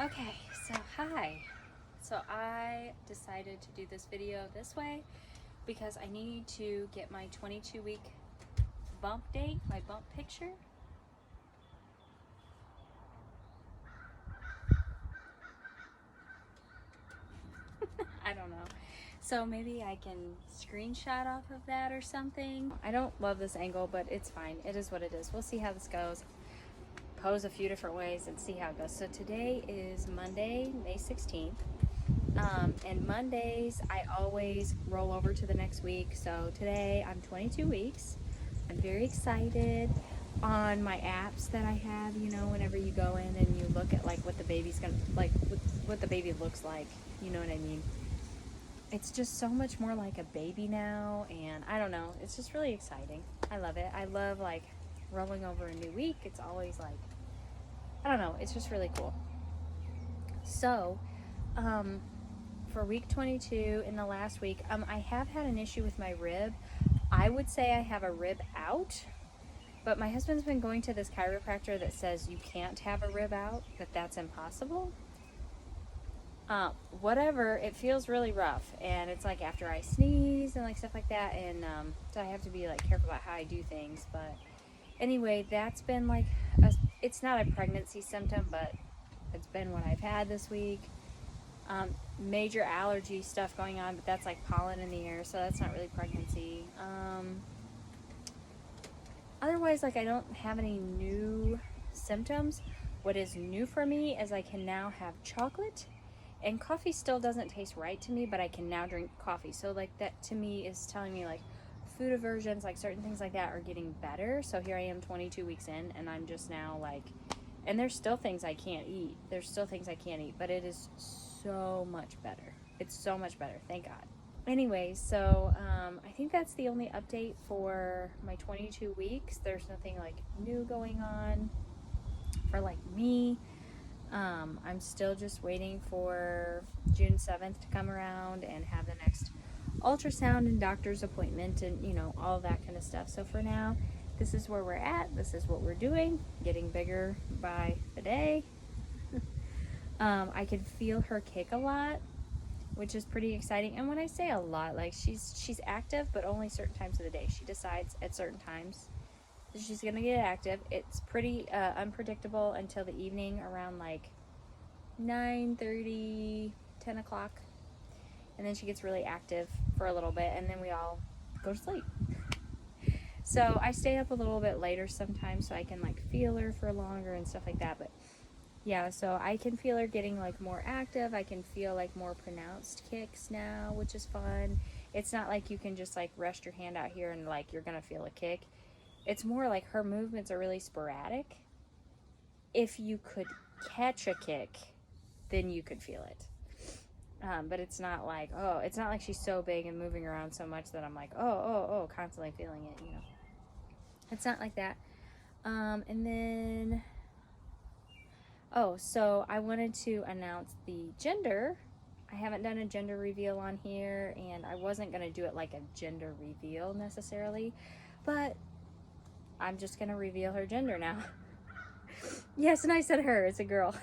Okay, so hi. So I decided to do this video this way because I need to get my 22-week bump date, my bump picture. I don't know. So maybe I can screenshot off of that or something. I don't love this angle, but it's fine. It is what it is. We'll see how this goes. Pose a few different ways and see how it goes. So today is Monday, May 16th. And Mondays, I always roll over to the next week. So today I'm 22 weeks. I'm very excited. On my apps that I have, whenever you go in and you look at like what the baby's gonna, like what the baby looks like, you know what I mean? It's just so much more like a baby now, and I don't know, it's just really exciting. I love it. I love like rolling over a new week. It's always like, I don't know, it's just really cool. So, for week 22 in the last week, I have had an issue with my rib. I would say I have a rib out, but my husband's been going to this chiropractor that says you can't have a rib out, that that's impossible. Whatever, it feels really rough, and it's like after I sneeze and like stuff like that, and so I have to be like careful about how I do things. But anyway, that's been like it's not a pregnancy symptom, but it's been what I've had this week. Major allergy stuff going on, but that's like pollen in the air, so that's not really pregnancy. Otherwise, like, I don't have any new symptoms. What is new for me is I can now have chocolate, and coffee still doesn't taste right to me, but I can now drink coffee. So like that to me is telling me like food aversions, like certain things like that are getting better. So here I am 22 weeks in, and I'm just now like, and there's still things I can't eat. There's still things I can't eat, but it is so much better. It's so much better, thank God. Anyway, so I think that's the only update for my 22 weeks. There's nothing like new going on for like me. I'm still just waiting for June 7th to come around and have the next ultrasound and doctor's appointment and, all that kind of stuff. So for now, this is where we're at. This is what we're doing, getting bigger by the day. I can feel her kick a lot, which is pretty exciting. And when I say a lot, like she's active, but only certain times of the day. She decides at certain times that she's gonna get active. It's pretty unpredictable until the evening around like 9:30, 10 o'clock, and then she gets really active for a little bit, and then we all go to sleep. So I stay up a little bit later sometimes so I can like feel her for longer and stuff like that. But yeah, so I can feel her getting like more active. I can feel like more pronounced kicks now, which is fun. It's not like you can just like rest your hand out here and like you're gonna feel a kick. It's more like her movements are really sporadic. If you could catch a kick, then you could feel it. But it's not like, it's not like she's so big and moving around so much that I'm like, constantly feeling it. It's not like that. And then, so I wanted to announce the gender. I haven't done a gender reveal on here, and I wasn't going to do it like a gender reveal necessarily, but I'm just going to reveal her gender now. Yes, and I said her, it's a girl.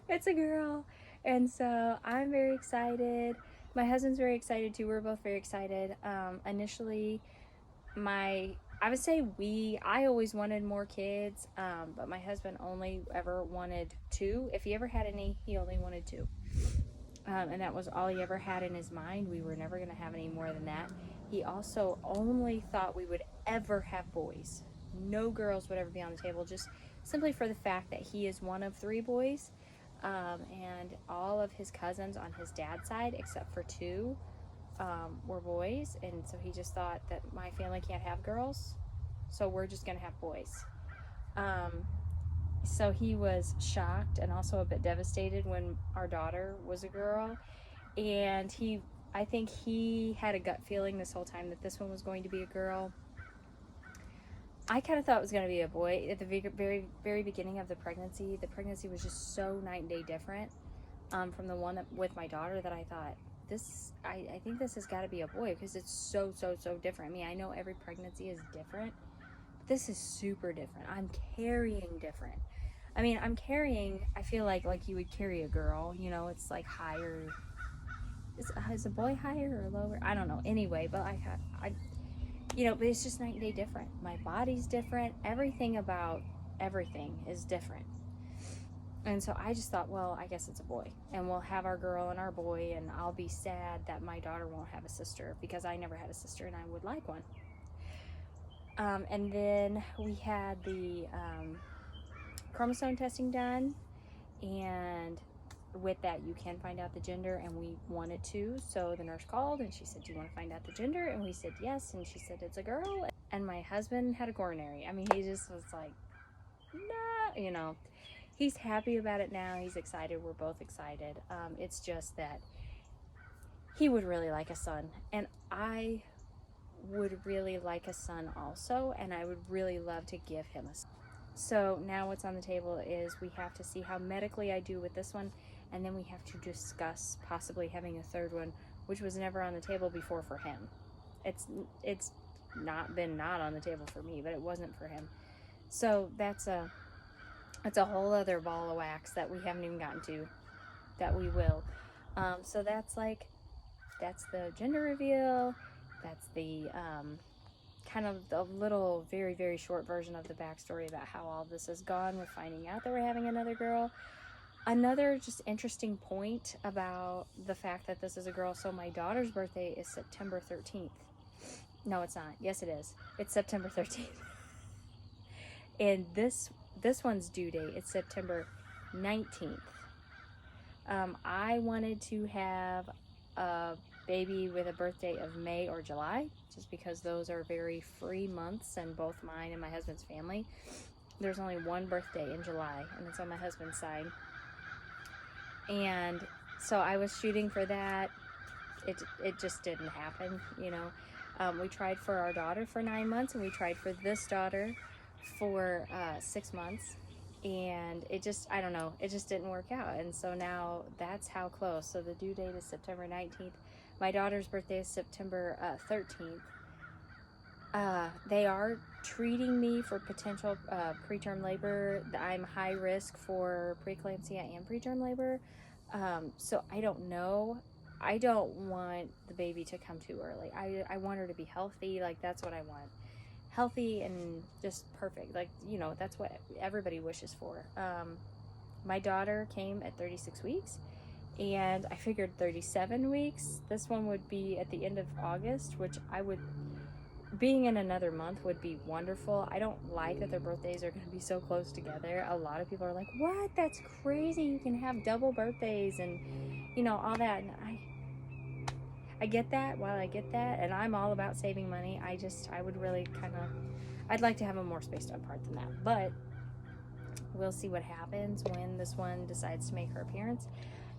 It's a girl. And so I'm very excited. My husband's very excited too. We're both very excited. Initially, I would say I always wanted more kids, but my husband only ever wanted two. If he ever had any, he only wanted two. And that was all he ever had in his mind. We were never going to have any more than that. He also only thought we would ever have boys. No girls would ever be on the table, just simply for the fact that he is one of three boys. And all of his cousins on his dad's side, except for two, were boys. And so he just thought that my family can't have girls, so we're just going to have boys. So he was shocked and also a bit devastated when our daughter was a girl. And I think he had a gut feeling this whole time that this one was going to be a girl. I kind of thought it was going to be a boy at the very, very beginning of the pregnancy. The pregnancy was just so night and day different from the one with my daughter that I thought, I think this has got to be a boy because it's so, so, so different. I mean, I know every pregnancy is different, but this is super different. I'm carrying different. I mean, I'm carrying, I feel like you would carry a girl, you know, it's like higher. Is a boy higher or lower? I don't know. Anyway, but you know, but it's just night and day different. My body's different. Everything about everything is different. And so I just thought, well, I guess it's a boy. And we'll have our girl and our boy, and I'll be sad that my daughter won't have a sister because I never had a sister and I would like one. And then we had the chromosome testing done, and with that you can find out the gender, and we wanted to. So the nurse called and she said, do you want to find out the gender? And we said yes, and she said it's a girl. And my husband had a coronary. I mean, he just was like, nah, you know. He's happy about it now. He's excited. We're both excited. It's just that he would really like a son, and I would really like a son also, and I would really love to give him a son. So now what's on the table is we have to see how medically I do with this one, and then we have to discuss possibly having a third one, which was never on the table before for him. It's not been not on the table for me, but it wasn't for him. So that's a whole other ball of wax that we haven't even gotten to, that we will. So that's the gender reveal. That's the kind of the little very, very short version of the backstory about how all this has gone with finding out that we're having another girl. Another just interesting point about the fact that this is a girl. So my daughter's birthday is September 13th. No, it's not. Yes, it is. It's September 13th. And this one's due date, it's September 19th. I wanted to have a baby with a birthday of May or July, just because those are very free months, and both mine and my husband's family. There's only one birthday in July, and it's on my husband's side. And so I was shooting for that. It just didn't happen, you know. We tried for our daughter for 9 months, and we tried for this daughter for 6 months, and it just, I don't know, it just didn't work out. And so now that's how close. So the due date is September 19th. My daughter's birthday is September 13th. They are treating me for potential preterm labor. I'm high risk for preeclampsia and preterm labor. So I don't know. I don't want the baby to come too early. I want her to be healthy. Like, that's what I want. Healthy and just perfect. Like, you know, that's what everybody wishes for. My daughter came at 36 weeks, and I figured 37 weeks. This one would be at the end of August, which being in another month would be wonderful. I don't like that their birthdays are going to be so close together. A lot of people are like, what? That's crazy. You can have double birthdays and, you know, all that. And I get that. While I get that, and I'm all about saving money, I would really I'd like to have a more spaced out part than that. But we'll see what happens when this one decides to make her appearance.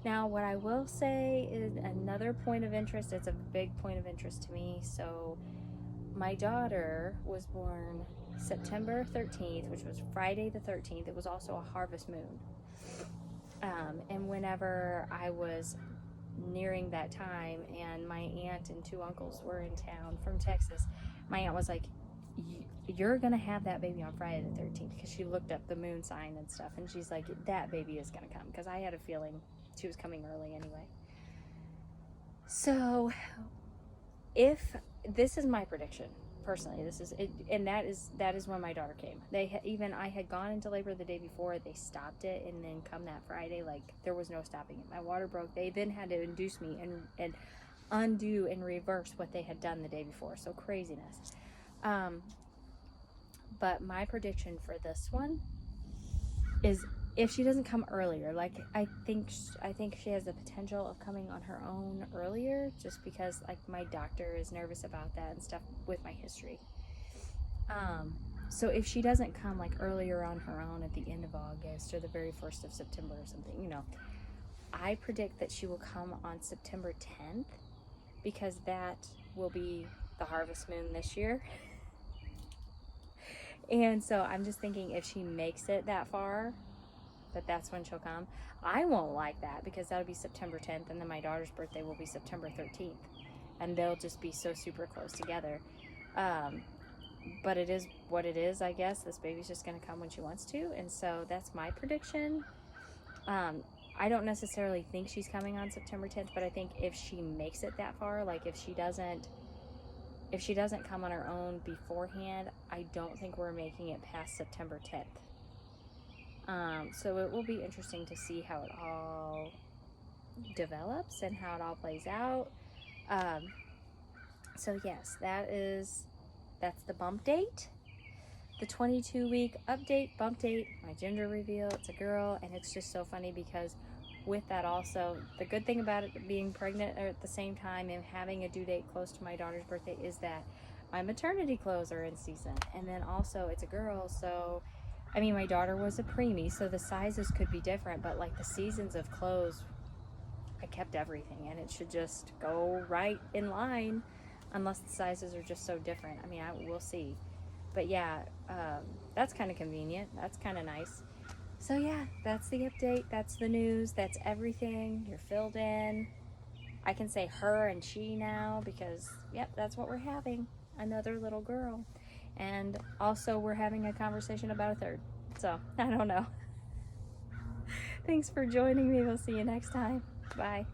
Now, what I will say is another point of interest. It's a big point of interest to me. So my daughter was born September 13th, which was Friday the 13th. It was also a harvest moon. And whenever I was nearing that time, and my aunt and 2 uncles were in town from Texas, my aunt was like, you're gonna have that baby on Friday the 13th, because she looked up the moon sign and stuff, and she's like, that baby is gonna come, because I had a feeling she was coming early anyway. So if this is my prediction personally, this is it, and that is when my daughter came. I had gone into labor the day before. They stopped it, and then come that Friday, like, there was no stopping it. My water broke. They then had to induce me and undo and reverse what they had done the day before. So craziness. But my prediction for this one is, if she doesn't come earlier, like, I think she has the potential of coming on her own earlier, just because, like, my doctor is nervous about that and stuff with my history. So if she doesn't come, like, earlier on her own at the end of August or the very 1st of September or something, you know, I predict that she will come on September 10th, because that will be the harvest moon this year. And so I'm just thinking, if she makes it that far, that's when she'll come. I won't like that, because that'll be September 10th, and then my daughter's birthday will be September 13th, and they'll just be so super close together. But it is what it is, I guess. This baby's just going to come when she wants to. And so that's my prediction. I don't necessarily think she's coming on September 10th, but I think if she makes it that far, like if she doesn't come on her own beforehand, I don't think we're making it past September 10th. So it will be interesting to see how it all develops and how it all plays out. So yes, that's the bump date. The 22-week update, bump date, my gender reveal, it's a girl, and it's just so funny because with that also, the good thing about it being pregnant at the same time and having a due date close to my daughter's birthday is that my maternity clothes are in season. And then also it's a girl, so I mean my daughter was a preemie, so the sizes could be different, but like the seasons of clothes, I kept everything and it should just go right in line unless the sizes are just so different. I mean, we'll see. But yeah, that's kind of convenient. That's kind of nice. So yeah, that's the update. That's the news. That's everything. You're filled in. I can say her and she now because, yep, that's what we're having. Another little girl. And also we're having a conversation about a third. So, I don't know. Thanks for joining me. We'll see you next time. Bye.